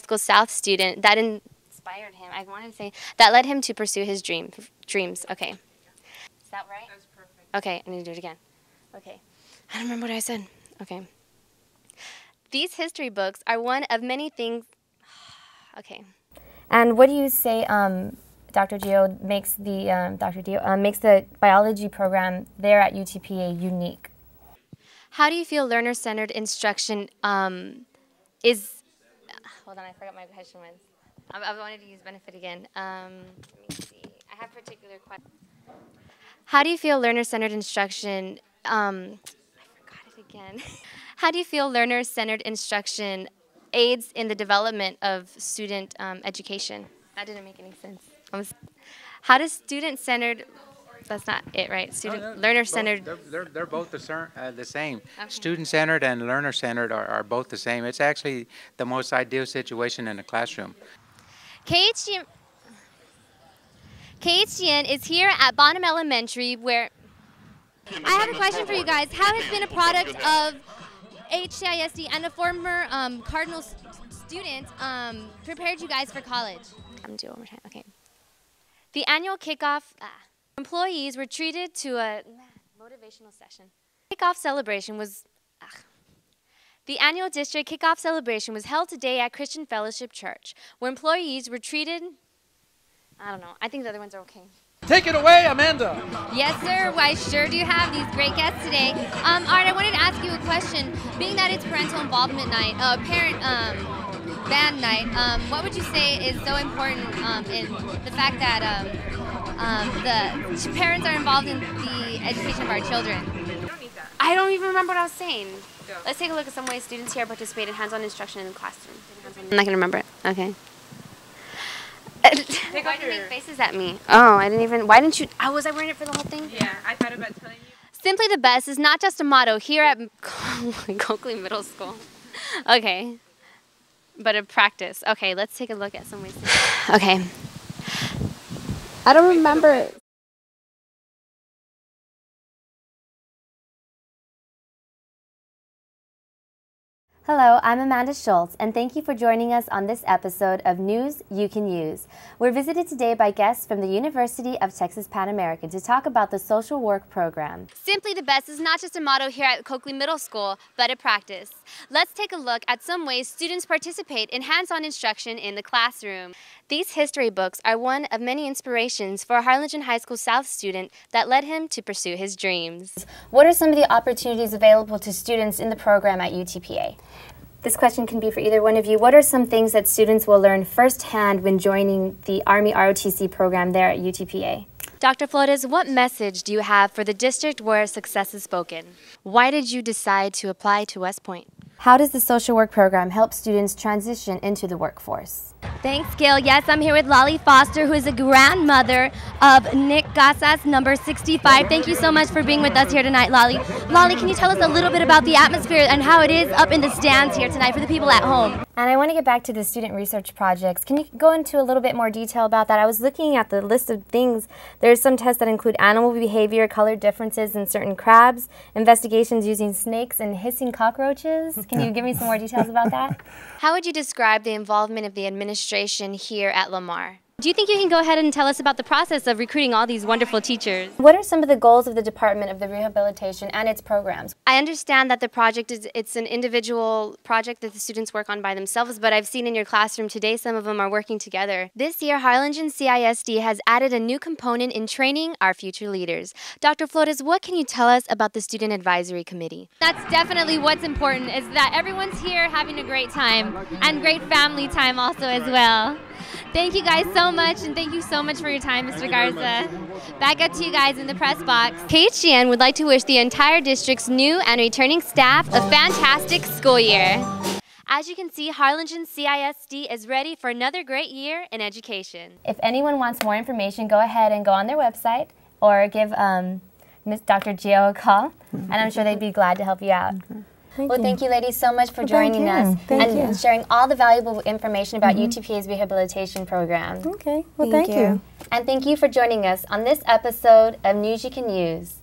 School South student that inspired him. I wanted to say that led him to pursue his dreams. Okay. Is that right? That's perfect. Okay, I need to do it again. Okay. I don't remember what I said. Okay. These history books are one of many things. Okay. And what do you say, Dr. Gio makes the biology program there at UTPA unique? How do you feel learner-centered instruction is? Hold on, I forgot my question was. I wanted to use benefit again. Let me see. I have particular questions. How do you feel learner-centered instruction? I forgot it again. How do you feel learner-centered instruction aids in the development of student education? That didn't make any sense. How does student-centered? That's not it, right? Learner-centered. They're both the same. Okay. Student-centered and learner-centered are both the same. It's actually the most ideal situation in the classroom. KHGN is here at Bonham Elementary where... I have a question for you guys. How has been a product of HCISD and a former Cardinal student prepared you guys for college? I'm doing it one more time. Okay. The annual kickoff... Employees were treated to a motivational session. Kickoff celebration was... The annual district kickoff celebration was held today at Christian Fellowship Church, where employees were treated... I don't know. I think the other ones are okay. Take it away, Amanda. Yes, sir. I sure do have these great guests today. Art, I wanted to ask you a question. Being that it's parental involvement night, parent band night, what would you say is so important in the fact that the parents are involved in the education of our children? I don't even remember what I was saying. Go. Let's take a look at some ways students here participate in hands-on instruction in the classroom. I'm not going to remember it. Okay. Why did you make faces at me? Oh, I didn't even... Why didn't you... was I wearing it for the whole thing? Yeah, I thought about telling you. Simply the best is not just a motto here at Coakley Middle School. Okay. But a practice. Okay, let's take a look at some ways to... Okay. I don't remember it. Hello, I'm Amanda Schultz, and thank you for joining us on this episode of News You Can Use. We're visited today by guests from the University of Texas Pan American to talk about the social work program. Simply the best is not just a motto here at Coakley Middle School, but a practice. Let's take a look at some ways students participate in hands-on instruction in the classroom. These history books are one of many inspirations for a Harlingen High School South student that led him to pursue his dreams. What are some of the opportunities available to students in the program at UTPA? This question can be for either one of you. What are some things that students will learn firsthand when joining the Army ROTC program there at UTPA? Dr. Flores, what message do you have for the district where success is spoken? Why did you decide to apply to West Point? How does the social work program help students transition into the workforce? Thanks, Gail. Yes, I'm here with Lolly Foster, who is a grandmother of Nick Casas, number 65. Thank you so much for being with us here tonight, Lolly. Lolly, can you tell us a little bit about the atmosphere and how it is up in the stands here tonight for the people at home? And I want to get back to the student research projects. Can you go into a little bit more detail about that? I was looking at the list of things. There's some tests that include animal behavior, color differences in certain crabs, investigations using snakes and hissing cockroaches. Can you give me some more details about that? How would you describe the involvement of the administration here at Lamar? Do you think you can go ahead and tell us about the process of recruiting all these wonderful teachers? What are some of the goals of the Department of the Rehabilitation and its programs? I understand that the project it's an individual project that the students work on by themselves, but I've seen in your classroom today some of them are working together. This year, Harlingen CISD has added a new component in training our future leaders. Dr. Flores, what can you tell us about the Student Advisory Committee? That's definitely what's important, is that everyone's here having a great time and great family time also as well. Thank you guys so much, and thank you so much for your time, Mr. Garza. Back up to you guys in the press box. KHGN would like to wish the entire district's new and returning staff a fantastic school year. As you can see, Harlingen CISD is ready for another great year in education. If anyone wants more information, go ahead and go on their website or give Ms. Dr. Gio a call, and I'm sure they'd be glad to help you out. Thank you ladies so much for joining us and sharing all the valuable information about UTPA's rehabilitation program. Okay, well thank you. And thank you for joining us on this episode of News You Can Use.